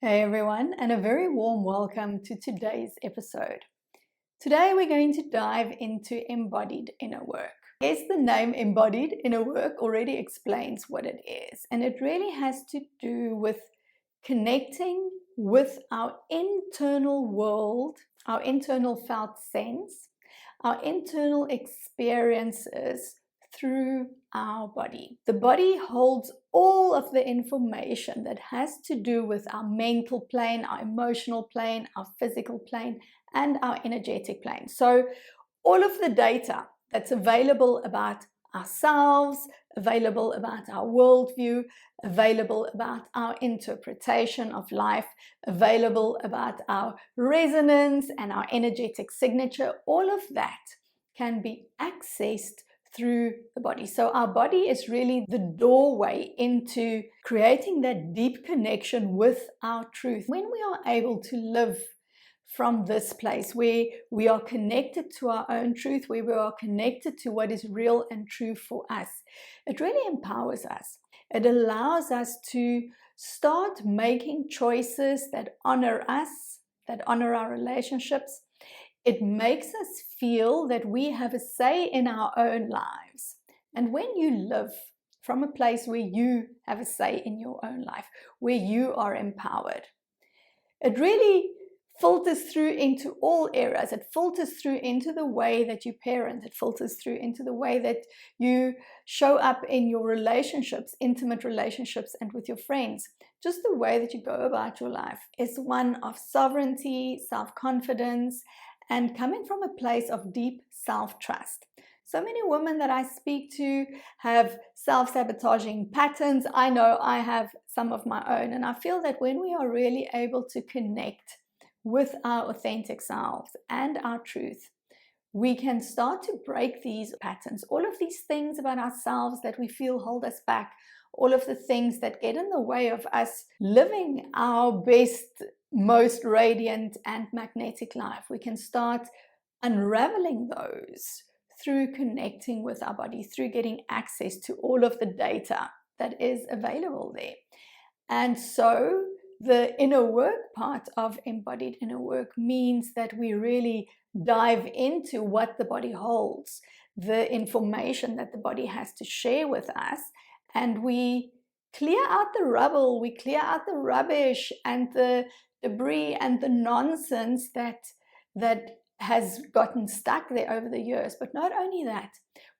Hey everyone, and a very warm welcome to today's episode. Today we're going to dive into embodied inner work. I guess the name embodied inner work already explains what it is, and it really has to do with connecting with our internal world, our internal felt sense, our internal experiences through our body. The body holds all of the information that has to do with our mental plane, our emotional plane, our physical plane, and our energetic plane. So all of the data that's available about ourselves, available about our worldview, available about our interpretation of life, available about our resonance and our energetic signature, all of that can be accessed through the body. So our body is really the doorway into creating that deep connection with our truth. When we are able to live from this place where we are connected to our own truth, where we are connected to what is real and true for us, it really empowers us. It allows us to start making choices that honor us, that honor our relationships. It makes us feel that we have a say in our own lives. And when you live from a place where you have a say in your own life, where you are empowered, it really filters through into all areas. It filters through into the way that you parent. It filters through into the way that you show up in your relationships, intimate relationships, and with your friends. Just the way that you go about your life is one of sovereignty, self-confidence, and coming from a place of deep self-trust. So many women that I speak to have self-sabotaging patterns. I know I have some of my own, and I feel that when we are really able to connect with our authentic selves and our truth, we can start to break these patterns. All of these things about ourselves that we feel hold us back, all of the things that get in the way of us living our best, most radiant and magnetic life, we can start unraveling those through connecting with our body, through getting access to all of the data that is available there. And so the inner work part of embodied inner work means that we really dive into what the body holds, the information that the body has to share with us, and we clear out the rubble, we clear out the rubbish and the debris and the nonsense that has gotten stuck there over the years. But not only that,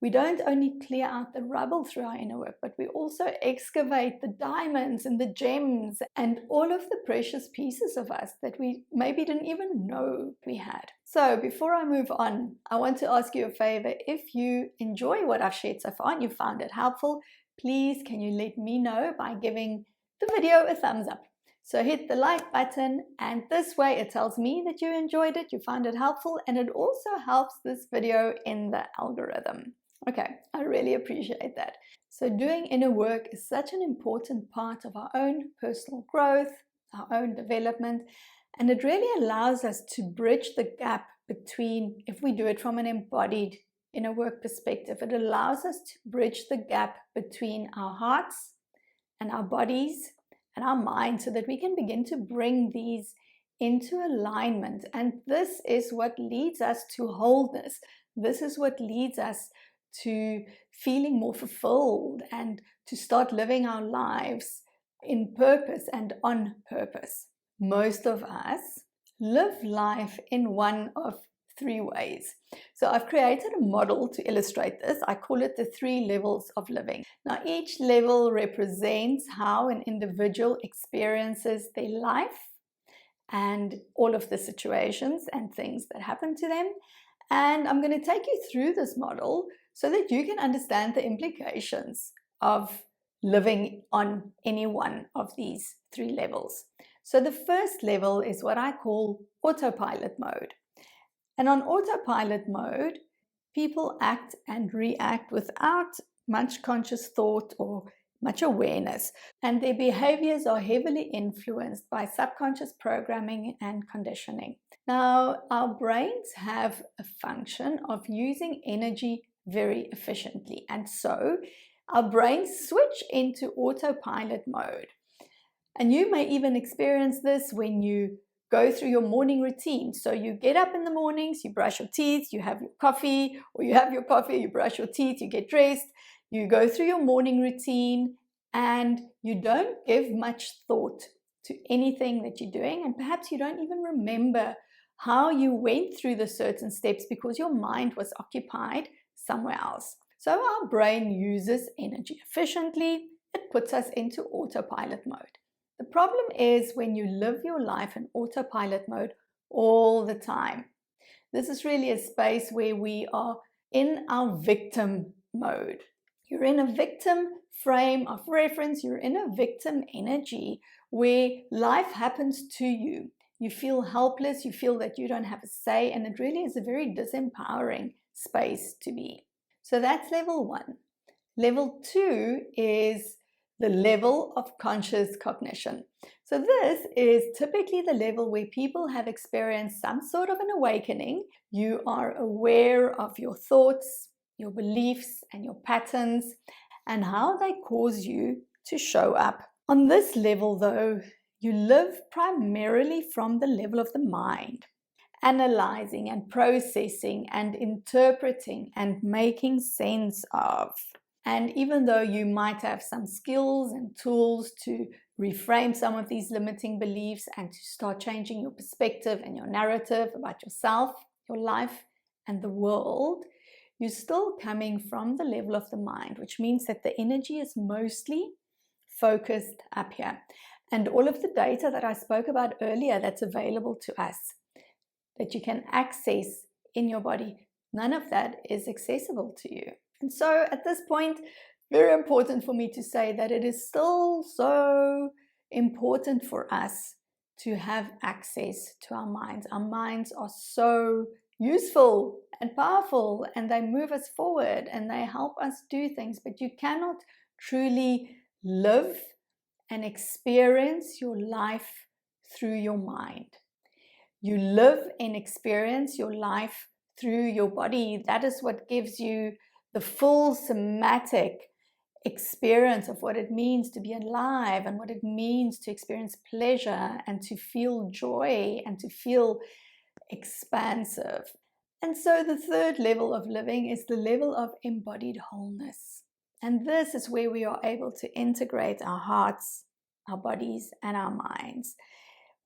we don't only clear out the rubble through our inner work, but we also excavate the diamonds and the gems and all of the precious pieces of us that we maybe didn't even know we had. So before I move on, I want to ask you a favor. If you enjoy what I've shared so far and you found it helpful, please can you let me know by giving the video a thumbs up. So hit the like button, and this way it tells me that you enjoyed it, you found it helpful, and it also helps this video in the algorithm. Okay, I really appreciate that. So doing inner work is such an important part of our own personal growth, our own development, and it really allows us to bridge the gap between, if we do it from an embodied inner work perspective, it allows us to bridge the gap between our hearts and our bodies and our mind so that we can begin to bring these into alignment. And this is what leads us to wholeness. This is what leads us to feeling more fulfilled and to start living our lives in purpose and on purpose. Most of us live life in one of three ways. So I've created a model to illustrate this. I call it the 3 levels of living. Now each level represents how an individual experiences their life and all of the situations and things that happen to them. And I'm going to take you through this model so that you can understand the implications of living on any one of these 3 levels. So the first level is what I call autopilot mode. And on autopilot mode, people act and react without much conscious thought or much awareness, and their behaviors are heavily influenced by subconscious programming and conditioning. Now, our brains have a function of using energy very efficiently, and so our brains switch into autopilot mode. And you may even experience this when you go through your morning routine. So you get up in the mornings, you brush your teeth, you have your coffee, or you have your coffee, you brush your teeth, you get dressed, you go through your morning routine, and you don't give much thought to anything that you're doing. And perhaps you don't even remember how you went through the certain steps because your mind was occupied somewhere else. So our brain uses energy efficiently. It puts us into autopilot mode. The problem is when you live your life in autopilot mode all the time. This is really a space where we are in our victim mode. You're in a victim frame of reference. You're in a victim energy where life happens to you. You feel helpless. You feel that you don't have a say, and it really is a very disempowering space to be. So that's level 1. Level 2 is the level of conscious cognition. So this is typically the level where people have experienced some sort of an awakening. You are aware of your thoughts, your beliefs, and your patterns, and how they cause you to show up. On this level, though, you live primarily from the level of the mind, analyzing and processing and interpreting and making sense of. And even though you might have some skills and tools to reframe some of these limiting beliefs and to start changing your perspective and your narrative about yourself, your life, and the world, you're still coming from the level of the mind, which means that the energy is mostly focused up here. And all of the data that I spoke about earlier that's available to us, that you can access in your body, none of that is accessible to you. And so at this point, very important for me to say that it is still so important for us to have access to our minds. Our minds are so useful and powerful, and they move us forward and they help us do things, but you cannot truly live and experience your life through your mind. You live and experience your life through your body. That is what gives you the full somatic experience of what it means to be alive and what it means to experience pleasure and to feel joy and to feel expansive. And so the third level of living is the level of embodied wholeness. And this is where we are able to integrate our hearts, our bodies, and our minds.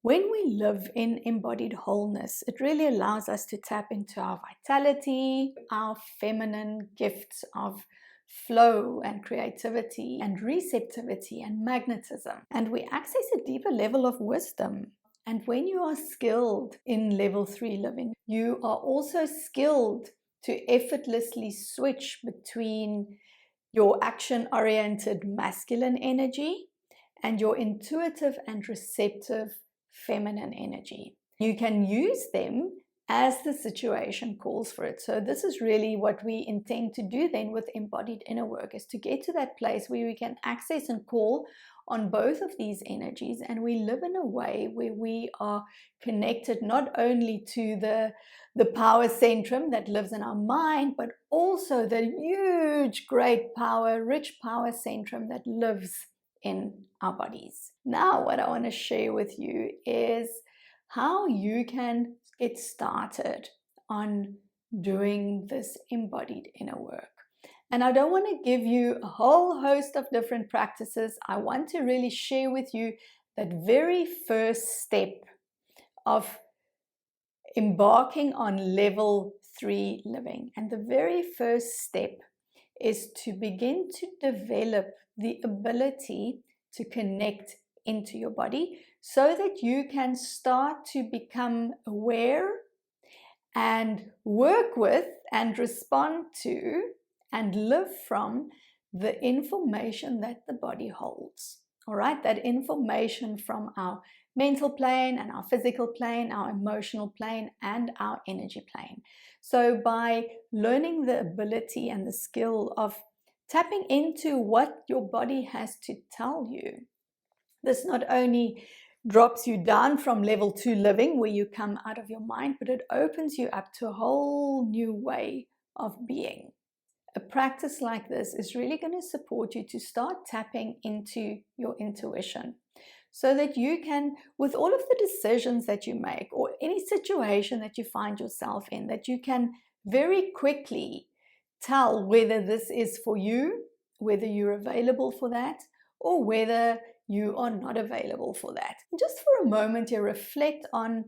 When we live in embodied wholeness, it really allows us to tap into our vitality, our feminine gifts of flow and creativity and receptivity and magnetism. And we access a deeper level of wisdom. And when you are skilled in level 3 living, you are also skilled to effortlessly switch between your action-oriented masculine energy and your intuitive and receptive feminine energy. You can use them as the situation calls for it. So this is really what we intend to do then with embodied inner work, is to get to that place where we can access and call on both of these energies, and we live in a way where we are connected not only to the power centrum that lives in our mind, but also the huge, great power, rich power centrum that lives in our bodies. Now, what I want to share with you is how you can get started on doing this embodied inner work. And I don't want to give you a whole host of different practices. I want to really share with you that very first step of embarking on level 3 living. And the very first step is to begin to develop the ability to connect into your body so that you can start to become aware and work with and respond to and live from the information that the body holds. All right, that information from our mental plane and our physical plane, our emotional plane, and our energy plane. So by learning the ability and the skill of tapping into what your body has to tell you, this not only drops you down from level 2 living, where you come out of your mind, but it opens you up to a whole new way of being. A practice like this is really going to support you to start tapping into your intuition, so that you can, with all of the decisions that you make or any situation that you find yourself in, that you can very quickly tell whether this is for you, whether you're available for that, or whether you are not available for that. And just for a moment here, reflect on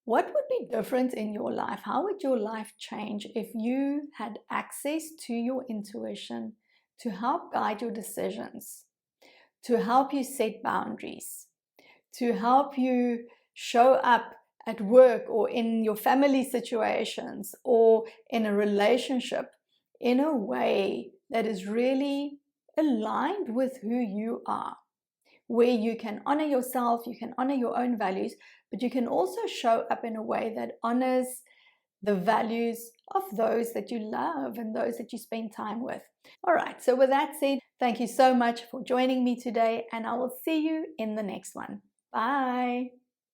what would be different in your life. How would your life change if you had access to your intuition to help guide your decisions, to help you set boundaries, to help you show up at work or in your family situations or in a relationship in a way that is really aligned with who you are, where you can honor yourself, you can honor your own values, but you can also show up in a way that honors the values of those that you love and those that you spend time with. All right, so with that said, thank you so much for joining me today, and I will see you in the next one. Bye.